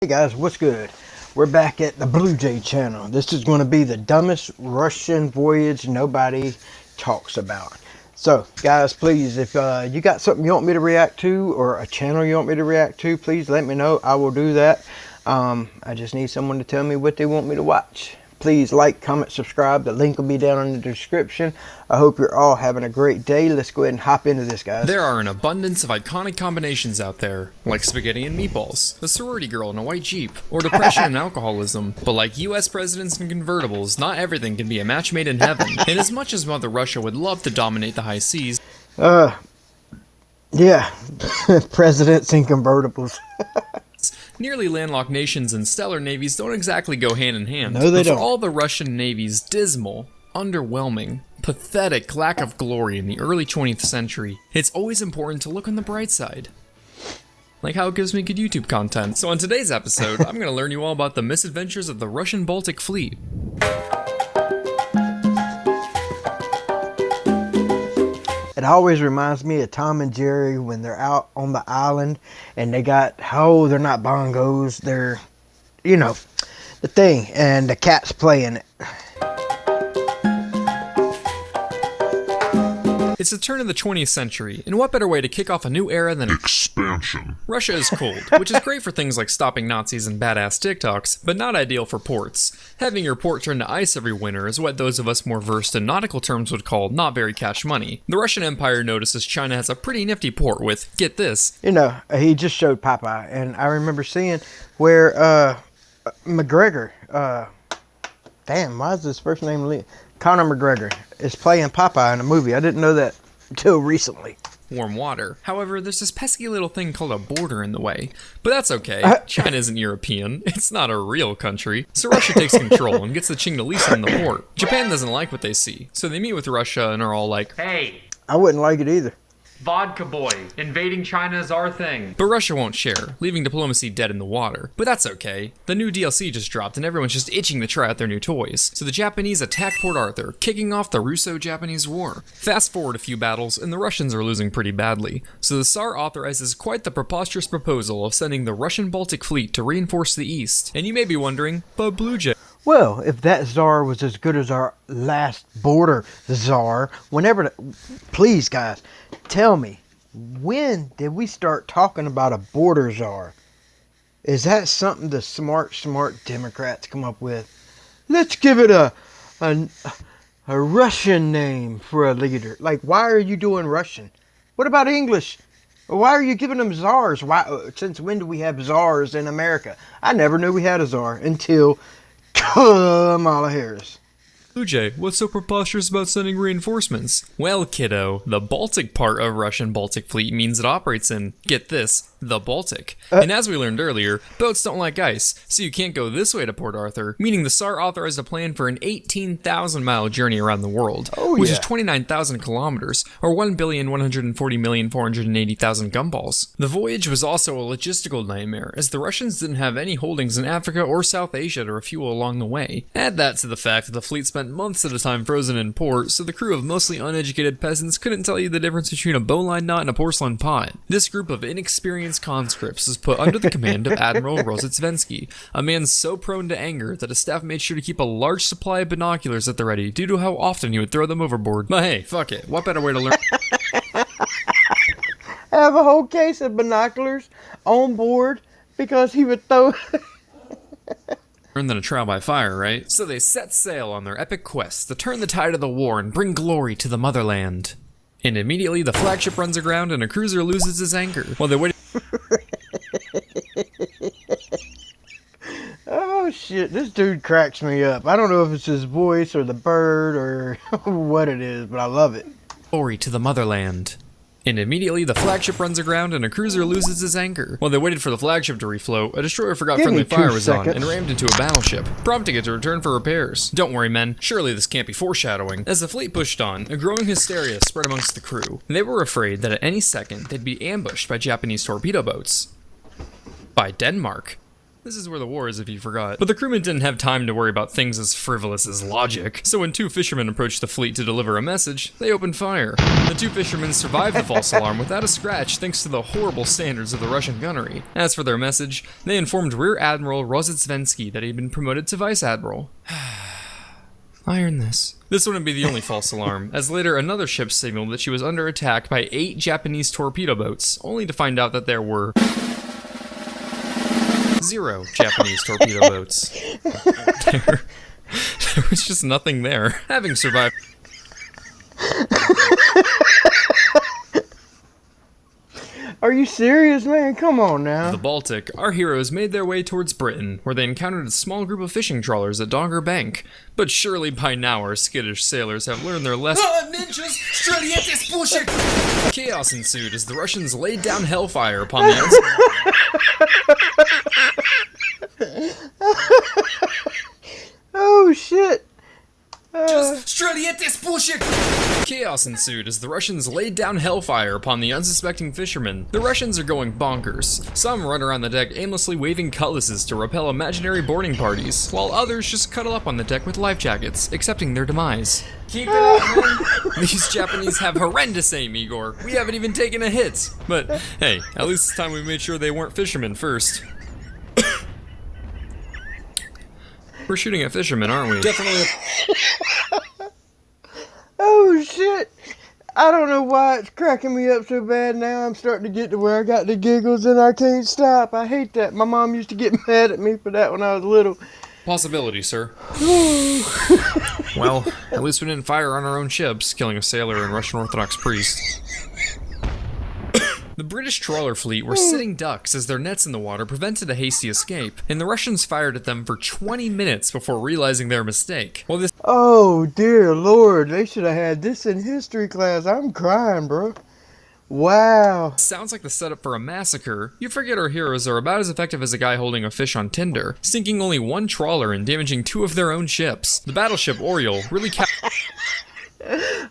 Hey guys, what's good? We're back at the BlueJay channel. This is going to be the dumbest Russian voyage nobody talks about. So guys, please, if you got something you want me to react to or a channel you want me to react to, please let me know. I will do that. I just need someone to tell me what they want me to watch. Please like, comment, subscribe. The link will be down in the description. I hope you're all having a great day. Let's go ahead and hop into this, guys. There are an abundance of iconic combinations out there, like spaghetti and meatballs, a sorority girl in a white Jeep, or depression and alcoholism. But like US presidents and convertibles, not everything can be a match made in heaven. And as much as Mother Russia would love to dominate the high seas, yeah, presidents and convertibles. nearly landlocked nations and stellar navies don't exactly go hand in hand. No, they but for don't. all the Russian Navy's dismal, underwhelming, pathetic lack of glory in the early 20th century, it's always important to look on the bright side. Like how it gives me good YouTube content. So on today's episode, I'm going to learn you all about the misadventures of the Russian Baltic Fleet. It always reminds me of Tom and Jerry when they're out on the island and they got, oh, they're not bongos, they're, you know, the thing, and the cat's playing it. It's the turn of the 20th century, and what better way to kick off a new era than expansion? Russia is cold, which is great for things like stopping Nazis and badass TikToks, but not ideal for ports. Having your port turn to ice every winter is what those of us more versed in nautical terms would call not very cash money. The Russian Empire notices China has a pretty nifty port with, get this, You know, he just showed Popeye, and I remember seeing where McGregor, damn, why is his first name Lee? Conor McGregor is playing Popeye in a movie. I didn't know that until recently. warm water. However, there's this pesky little thing called a border in the way. But that's okay. China isn't European. It's not a real country. So Russia takes control and gets the Qing to lease on the port. Japan doesn't like what they see, so they meet with Russia and are all like, Hey, I wouldn't like it either. vodka boy, invading China is our thing. but Russia won't share, leaving diplomacy dead in the water. But that's okay. The new DLC just dropped and everyone's just itching to try out their new toys. So the Japanese attack Port Arthur, kicking off the Russo-Japanese War. Fast forward a few battles and the Russians are losing pretty badly. So the Tsar authorizes quite the preposterous proposal of sending the Russian Baltic Fleet to reinforce the East. And you may be wondering, but BlueJay, Well, if that czar was as good as our last border czar, please guys, tell me, when did we start talking about a border czar? Is that something the smart Democrats come up with? Let's give it a Russian name for a leader. Like, why are you doing Russian? What about English? Why are you giving them czars? Why? Since when do we have czars in America? I never knew we had a czar until Kamala Harris. BlueJay, what's so preposterous about sending reinforcements? Well, kiddo, the Baltic part of Russian Baltic Fleet means it operates in, get this, the Baltic. And as we learned earlier, boats don't like ice, so you can't go this way to Port Arthur, meaning the Tsar authorized a plan for an 18,000-mile journey around the world, which is 29,000 kilometers, or 1,140,480,000 gumballs. The voyage was also a logistical nightmare, as the Russians didn't have any holdings in Africa or South Asia to refuel along the way. Add that to the fact that the fleet spent months at a time frozen in port, so the crew of mostly uneducated peasants couldn't tell you the difference between a bowline knot and a porcelain pot. This group of inexperienced conscripts was put under the command of Admiral Rozhetsvensky, a man so prone to anger that his staff made sure to keep a large supply of binoculars at the ready due to how often he would throw them overboard. But hey, fuck it, what better way to learn Have a whole case of binoculars on board because he would throw. than a trial by fire, right? So they set sail on their epic quest to turn the tide of the war and bring glory to the motherland. And immediately the flagship runs aground and a cruiser loses his anchor. While they wait. Oh shit, this dude cracks me up. I don't know if it's his voice or the bird or what it is, but I love it. Glory to the motherland. And immediately the flagship runs aground and a cruiser loses his anchor. While they waited for the flagship to refloat, a destroyer forgot Give friendly me 2 fire was on seconds. and rammed into a battleship, prompting it to return for repairs. Don't worry men, surely this can't be foreshadowing. As the fleet pushed on, a growing hysteria spread amongst the crew. They were afraid that at any second they'd be ambushed by Japanese torpedo boats. By Denmark. This is where the war is, if you forgot. But the crewmen didn't have time to worry about things as frivolous as logic. So when two fishermen approached the fleet to deliver a message, they opened fire. The two fishermen survived the false alarm without a scratch thanks to the horrible standards of the Russian gunnery. As for their message, they informed Rear Admiral Rozhetsvensky that he had been promoted to Vice Admiral. Iron this. This wouldn't be the only false alarm, as later another ship signaled that she was under attack by 8 Japanese torpedo boats, only to find out that there were 0 Japanese torpedo boats. There was just nothing there. Having survived... Are you serious, man? Come on now. the Baltic, our heroes made their way towards Britain, where they encountered a small group of fishing trawlers at Dogger Bank. But surely by now our skittish sailors have learned their lesson. Ninjas! Chaos ensued as the Russians laid down hellfire upon the Oh shit. Chaos ensued as the Russians laid down hellfire upon the unsuspecting fishermen. The Russians are going bonkers. Some run around the deck aimlessly waving cutlasses to repel imaginary boarding parties, while others just cuddle up on the deck with life jackets, accepting their demise. Keep it up, man! These Japanese have horrendous aim, Igor. We haven't even taken a hit. But hey, at least this time we made sure they weren't fishermen first. We're shooting at fishermen, aren't we? Definitely. Oh shit. I don't know why it's cracking me up so bad now. I'm starting to get to where I got the giggles and I can't stop. I hate that. My mom used to get mad at me for that when I was little. Possibility, sir. Well, at least we didn't fire on our own ships, killing a sailor and Russian Orthodox priest. The British trawler fleet were sitting ducks as their nets in the water prevented a hasty escape, and the Russians fired at them for 20 minutes before realizing their mistake. While this Oh dear Lord, they should have had this in history class. I'm crying, bro. Wow. sounds like the setup for a massacre, you forget our heroes are about as effective as a guy holding a fish on Tinder, sinking only 1 trawler and damaging 2 of their own ships. The battleship Oriole really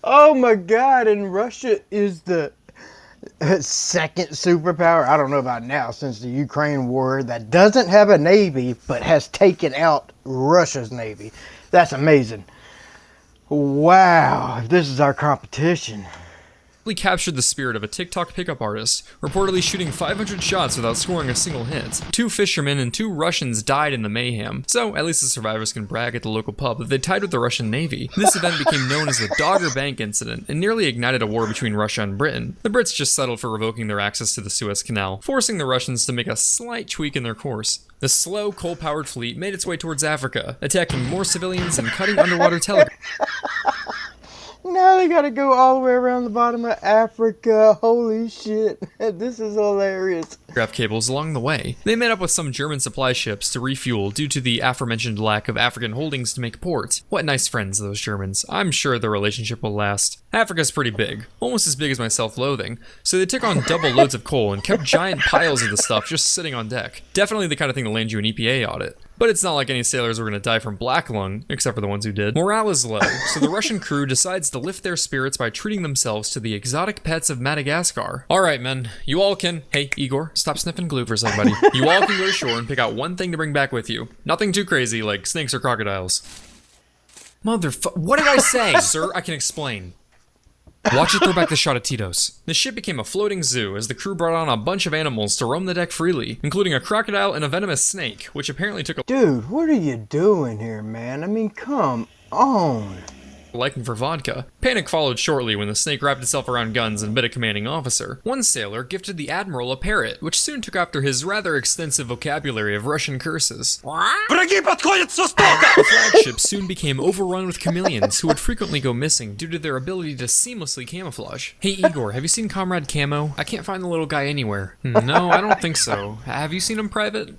Oh my God, and Russia is the second superpower, I don't know about now since the Ukraine war, that doesn't have a navy but has taken out Russia's navy. That's amazing. Wow, if this is our competition. captured the spirit of a TikTok pickup artist, reportedly shooting 500 shots without scoring a single hit. 2 fishermen and 2 Russians died in the mayhem, so at least the survivors can brag at the local pub that they tied with the Russian Navy. This event became known as the Dogger Bank incident and nearly ignited a war between Russia and Britain. The Brits just settled for revoking their access to the Suez Canal, forcing the Russians to make a slight tweak in their course. The slow, coal-powered fleet made its way towards Africa, attacking more civilians and cutting underwater telegraph. Now they gotta go all the way around the bottom of Africa. Holy shit. This is hilarious. Cables along the way. They met up with some German supply ships to refuel due to the aforementioned lack of African holdings to make port. What nice friends, those Germans. I'm sure their relationship will last. Africa's pretty big, almost as big as my self-loathing, so they took on double loads of coal and kept giant piles of the stuff just sitting on deck. Definitely the kind of thing to land you an EPA audit. But it's not like any sailors were going to die from black lung, except for the ones who did. Morale is low, so the Russian crew decides to lift their spirits by treating themselves to the exotic pets of Madagascar. Alright men, you all can... Hey, Igor, stop sniffing glue for a second, buddy. You all can go ashore and pick out one thing to bring back with you. Nothing too crazy, like snakes or crocodiles. What did I say? Sir, I can explain. Watch it throw back the shot of Tito's. The ship became a floating zoo as the crew brought on a bunch of animals to roam the deck freely, including a crocodile and a venomous snake, which apparently took a Dude, what are you doing here, man? I mean, come on. liking for vodka. Panic followed shortly when the snake wrapped itself around guns and bit a commanding officer. One sailor gifted the admiral a parrot, which soon took after his rather extensive vocabulary of Russian curses. The flagship soon became overrun with chameleons who would frequently go missing due to their ability to seamlessly camouflage. Hey Igor, have you seen Comrade Camo? I can't find the little guy anywhere. No, I don't think so. Have you seen him private?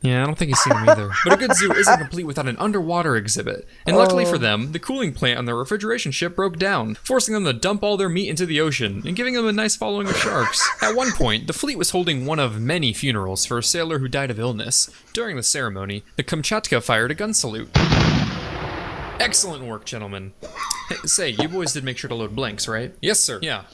Yeah, I don't think he's seen him either. But a good zoo isn't complete without an underwater exhibit. And luckily for them, the cooling plant on their refrigeration ship broke down, forcing them to dump all their meat into the ocean and giving them a nice following of sharks. At one point, the fleet was holding one of many funerals for a sailor who died of illness. During the ceremony, the Kamchatka fired a gun salute. Excellent work, gentlemen. Hey, say, you boys did make sure to load blanks, right? Yes, sir. Yeah.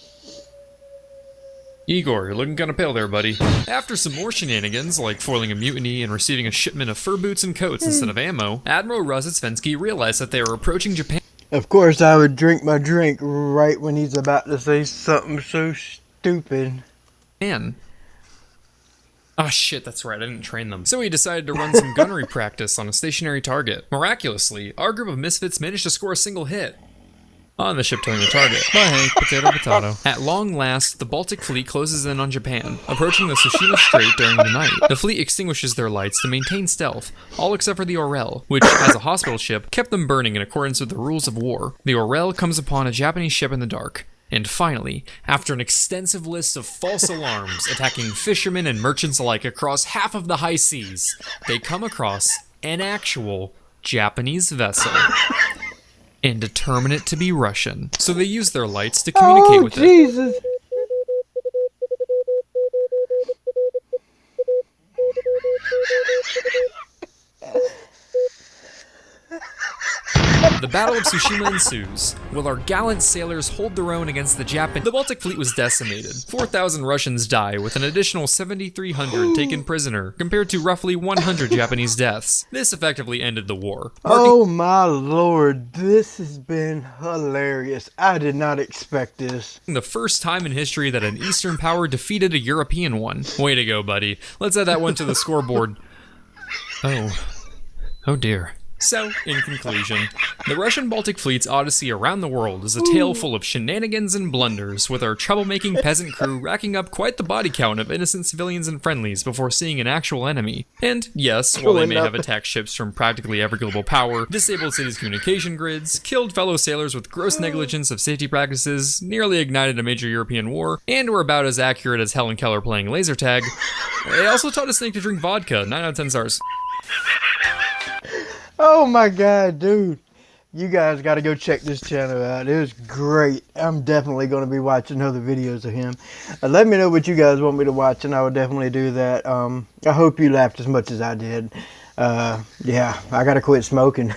Igor, you're looking kinda pale there, buddy. After some more shenanigans, like foiling a mutiny and receiving a shipment of fur boots and coats instead of ammo, Admiral Rozhetsvensky realized that they were approaching Japan. Of course, I would drink my drink right when he's about to say something so stupid. Ah, shit, that's right, I didn't train them. So he decided to run some gunnery practice on a stationary target. Miraculously, our group of misfits managed to score a single hit on the ship towing the target. Bye, Hank. Potato, potato. At long last, the Baltic fleet closes in on Japan, approaching the Tsushima Strait during the night. The fleet extinguishes their lights to maintain stealth, all except for the Orel, which, as a hospital ship, kept them burning in accordance with the rules of war. The Orel comes upon a Japanese ship in the dark. And finally, after an extensive list of false alarms attacking fishermen and merchants alike across half of the high seas, they come across an actual Japanese vessel and determine it to be Russian. So they use their lights to communicate with Jesus. it. The Battle of Tsushima ensues. While our gallant sailors hold their own against the Japan, the Baltic fleet was decimated. 4,000 Russians die, with an additional 7,300 taken prisoner, compared to roughly 100 Japanese deaths. This effectively ended the war. Oh my lord, this has been hilarious. I did not expect this. The first time in history that an Eastern power defeated a European one. Way to go, buddy. Let's add that one to the scoreboard. Oh dear. So, in conclusion, the Russian Baltic Fleet's odyssey around the world is a tale full of shenanigans and blunders, with our troublemaking peasant crew racking up quite the body count of innocent civilians and friendlies before seeing an actual enemy. And yes, while they may have attacked ships from practically every global power, disabled cities' communication grids, killed fellow sailors with gross negligence of safety practices, nearly ignited a major European war, and were about as accurate as Helen Keller playing laser tag, they also taught a snake to drink vodka. 9 out of 10 stars. Oh my god, dude. You guys got to go check this channel out. It was great. I'm definitely going to be watching other videos of him. Let me know what you guys want me to watch, and I will definitely do that. I hope you laughed as much as I did. Yeah, I got to quit smoking.